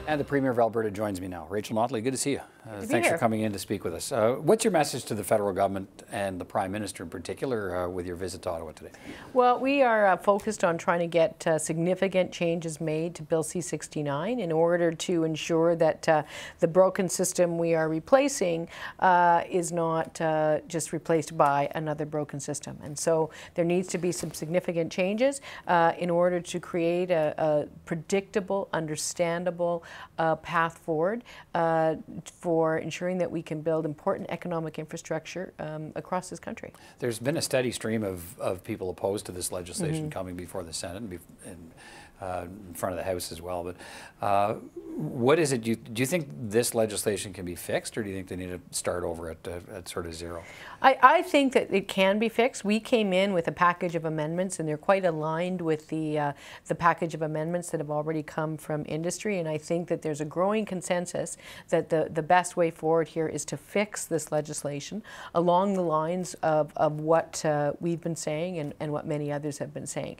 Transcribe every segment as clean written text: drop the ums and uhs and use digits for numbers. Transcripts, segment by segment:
And the Premier of Alberta joins me now. Rachel Notley, good to see you. Thanks here. for coming in to speak with us. What's your message to the federal government and the Prime Minister in particular with your visit to Ottawa today? Well, we are focused on trying to get significant changes made to Bill C-69 in order to ensure that the broken system we are replacing is not just replaced by another broken system. And so there needs to be some significant changes in order to create a predictable, understandable path forward for ensuring that we can build important economic infrastructure across this country. There's been a steady stream of people opposed to this legislation coming before the Senate and in front of the House as well. But what is it? Do you think this legislation can be fixed, or do you think they need to start over at sort of zero? I think that it can be fixed. We came in with a package of amendments, and they're quite aligned with the package of amendments that have already come from industry. And I think that there's a growing consensus that the best way forward here is to fix this legislation along the lines of what we've been saying and what many others have been saying.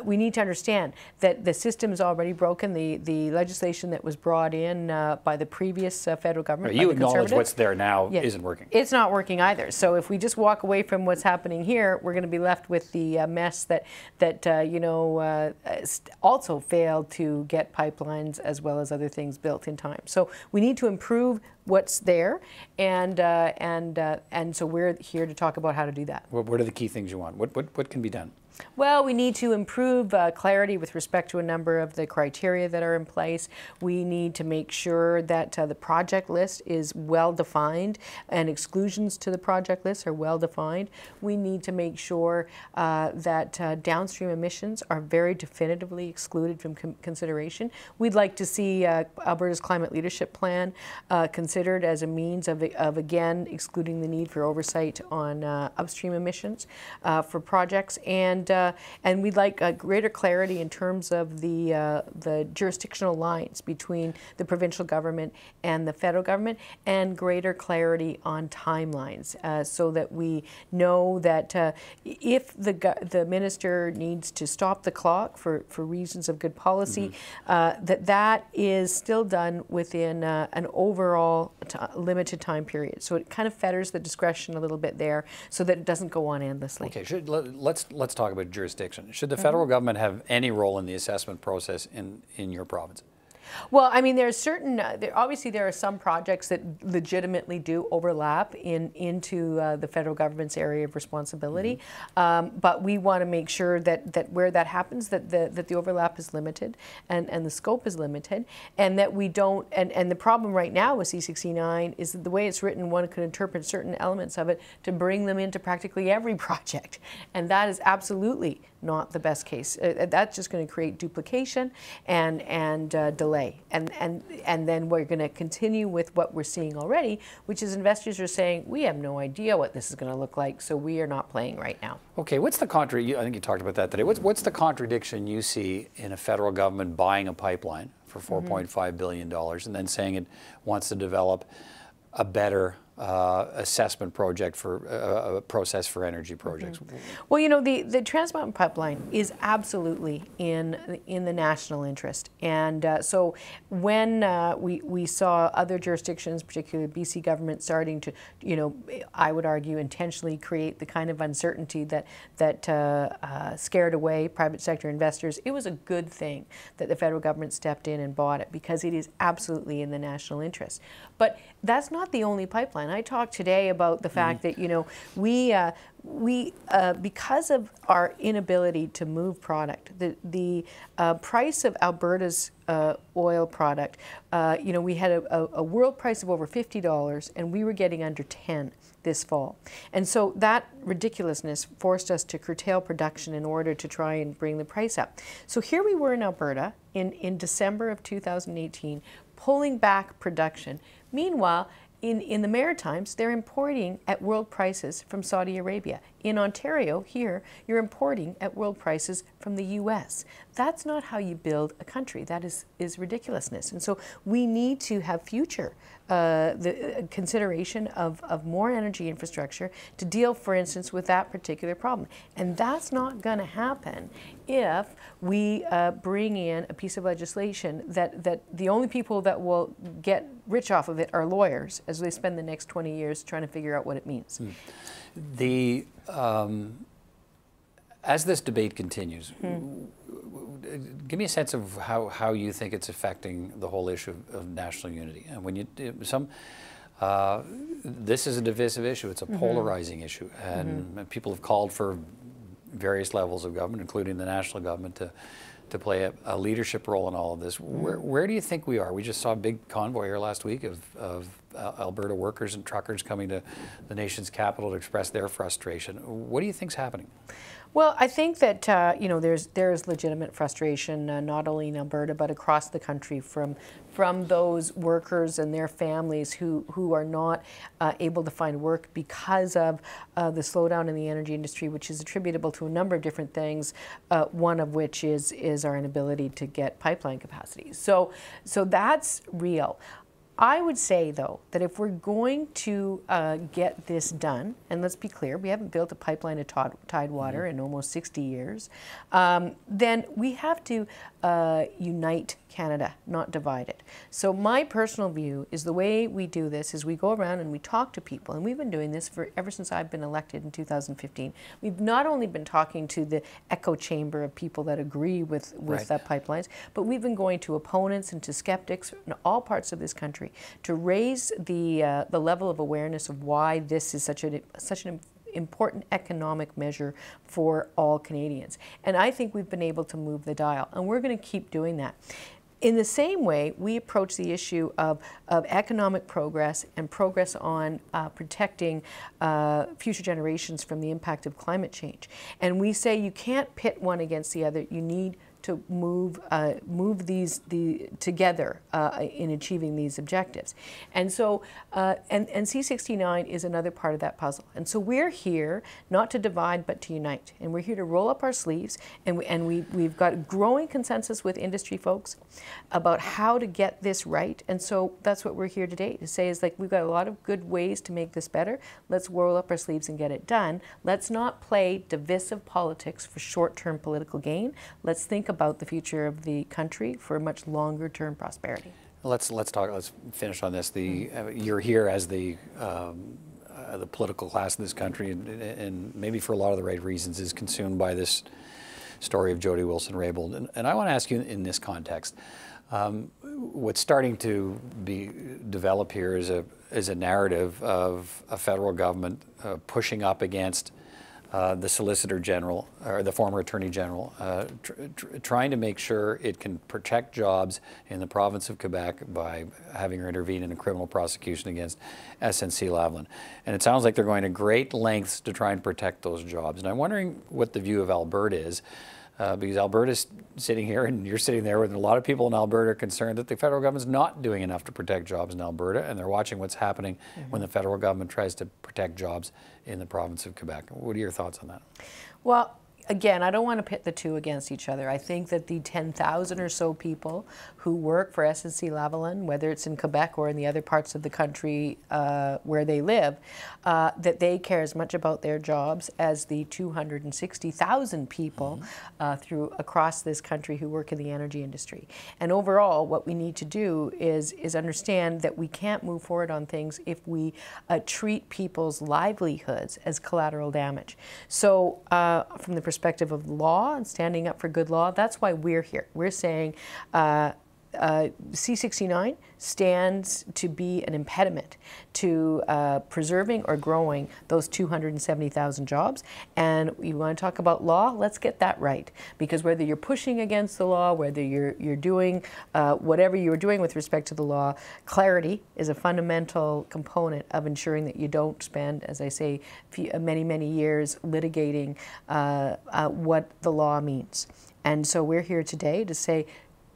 We need to understand that the system is already broken. The legislation that was brought in by the previous federal government. You acknowledge what's there now isn't working. It's not working either. So if we just walk away from what's happening here, we're going to be left with the mess that also failed to get pipelines as well as other things built in time. So we need to improve what's there, and so we're here to talk about how to do that. What are the key things you want? What can be done? Well, we need to improve clarity with respect to a number of the criteria that are in place. We need to make sure that the project list is well defined and exclusions to the project list are well defined. We need to make sure that downstream emissions are very definitively excluded from consideration. We'd like to see Alberta's Climate Leadership Plan considered as a means of again excluding the need for oversight on upstream emissions for projects, and we'd like greater clarity in terms of the jurisdictional lines between the provincial government and the federal government, and greater clarity on timelines so that we know that if the minister needs to stop the clock for reasons of good policy, that is still done within an overall limited time period. So it kind of fetters the discretion a little bit there so that it doesn't go on endlessly. Okay, let's talk about jurisdiction. Should the federal government have any role in the assessment process in your province? Well, I mean, there's certain, obviously there are some projects that legitimately do overlap into the federal government's area of responsibility, but we want to make sure that where that happens, that the overlap is limited and the scope is limited, and that we don't, and the problem right now with C-69 is that the way it's written, one could interpret certain elements of it to bring them into practically every project, and that is absolutely not the best case. That's just going to create duplication and delay. And then we're going to continue with what we're seeing already, which is investors are saying, we have no idea what this is going to look like, so we are not playing right now. Okay, what's the I think you talked about that today. What's the contradiction you see in a federal government buying a pipeline for $4.5 billion and then saying it wants to develop a better assessment project for a process for energy projects? Well, you know, the Trans Mountain Pipeline is absolutely in the national interest, and so when we saw other jurisdictions, particularly the BC government, starting to, you know, I would argue intentionally create the kind of uncertainty that scared away private sector investors, it was a good thing that the federal government stepped in and bought it, because it is absolutely in the national interest. But that's not the only pipeline. I talked today about the fact that, you know, we because of our inability to move product, the price of Alberta's oil product, you know, we had a world price of over $50 and we were getting under 10 this fall. And so that ridiculousness forced us to curtail production in order to try and bring the price up. So here we were in Alberta in December of 2018, pulling back production. Meanwhile, in the Maritimes, they're importing at world prices from Saudi Arabia. In Ontario, here, you're importing at world prices from the US. That's not how you build a country. That is ridiculousness. And so we need to have future the consideration of more energy infrastructure to deal, for instance, with that particular problem. And that's not going to happen if we bring in a piece of legislation that the only people that will get rich off of it are lawyers as they spend the next 20 years trying to figure out what it means. The as this debate continues, give me a sense of how you think it's affecting the whole issue of national unity. And when you this is a divisive issue. It's a polarizing issue, and people have called for various levels of government, including the national government, to play a leadership role in all of this. Where do you think we are? We just saw a big convoy here last week of Alberta workers and truckers coming to the nation's capital to express their frustration. What do you think's happening? Well, I think that you know, there's legitimate frustration not only in Alberta but across the country from those workers and their families who are not able to find work because of the slowdown in the energy industry, which is attributable to a number of different things. One of which is our inability to get pipeline capacity. So that's real. I would say, though, that if we're going to get this done, and let's be clear, we haven't built a pipeline to Tidewater in almost 60 years, then we have to unite Canada, not divide it. So my personal view is the way we do this is we go around and we talk to people, and we've been doing this ever since I've been elected in 2015. We've not only been talking to the echo chamber of people that agree with pipelines, but we've been going to opponents and to skeptics in all parts of this country to raise the level of awareness of why this is such an important economic measure for all Canadians. And I think we've been able to move the dial, and we're going to keep doing that. In the same way, we approach the issue of economic progress and progress on protecting future generations from the impact of climate change. And we say you can't pit one against the other. You need to move these together in achieving these objectives. And so, and C69 is another part of that puzzle. And so we're here not to divide but to unite. And we're here to roll up our sleeves, and we've got a growing consensus with industry folks about how to get this right. And so that's what we're here today to say is, like, we've got a lot of good ways to make this better. Let's roll up our sleeves and get it done. Let's not play divisive politics for short-term political gain. Let's think about the future of the country for much longer-term prosperity. Let's finish on this. You're here as the political class in this country, and maybe for a lot of the right reasons, is consumed by this story of Jody Wilson-Raybould. And I want to ask you in this context, what's starting to develop here is a narrative of a federal government pushing up against the Solicitor General, or the former Attorney General, trying to make sure it can protect jobs in the province of Quebec by having her intervene in a criminal prosecution against SNC-Lavalin. And it sounds like they're going to great lengths to try and protect those jobs. And I'm wondering what the view of Alberta is, because Alberta's sitting here and you're sitting there, and a lot of people in Alberta are concerned that the federal government's not doing enough to protect jobs in Alberta, and they're watching what's happening when the federal government tries to protect jobs in the province of Quebec. What are your thoughts on that? Well, again, I don't want to pit the two against each other. I think that the 10,000 or so people who work for SNC-Lavalin, whether it's in Quebec or in the other parts of the country where they live, that they care as much about their jobs as the 260,000 people across this country who work in the energy industry. And overall, what we need to do is understand that we can't move forward on things if we treat people's livelihoods as collateral damage. So from the perspective of law and standing up for good law, that's why we're here. We're saying C69 stands to be an impediment to preserving or growing those 270,000 jobs. And you want to talk about law? Let's get that right. Because whether you're pushing against the law, whether you're doing whatever you're doing with respect to the law, clarity is a fundamental component of ensuring that you don't spend, as I say, many, many years litigating what the law means. And so we're here today to say,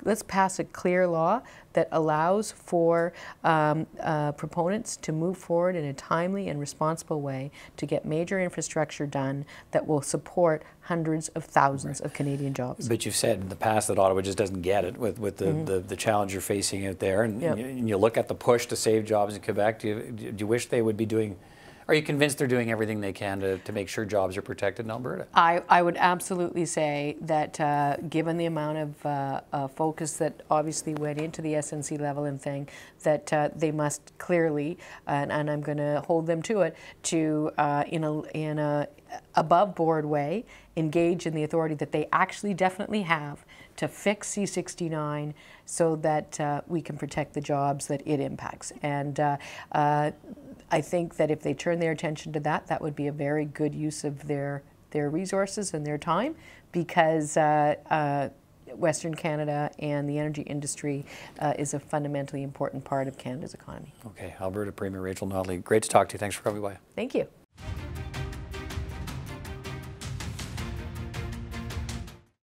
let's pass a clear law that allows for proponents to move forward in a timely and responsible way to get major infrastructure done that will support hundreds of thousands of Canadian jobs. But you've said in the past that Ottawa just doesn't get it with the challenge you're facing out there, and, and you look at the push to save jobs in Quebec. Do you wish they would be doing? Are you convinced they're doing everything they can to make sure jobs are protected in Alberta? I would absolutely say that given the amount of focus that obviously went into the SNC-Lavalin thing, that they must clearly, and I'm going to hold them to it, to in a above board way engage in the authority that they actually definitely have to fix C-69 so that we can protect the jobs that it impacts. And I think that if they turn their attention to that, that would be a very good use of their resources and their time, because Western Canada and the energy industry is a fundamentally important part of Canada's economy. Okay, Alberta Premier Rachel Notley, great to talk to you. Thanks for coming by. Thank you.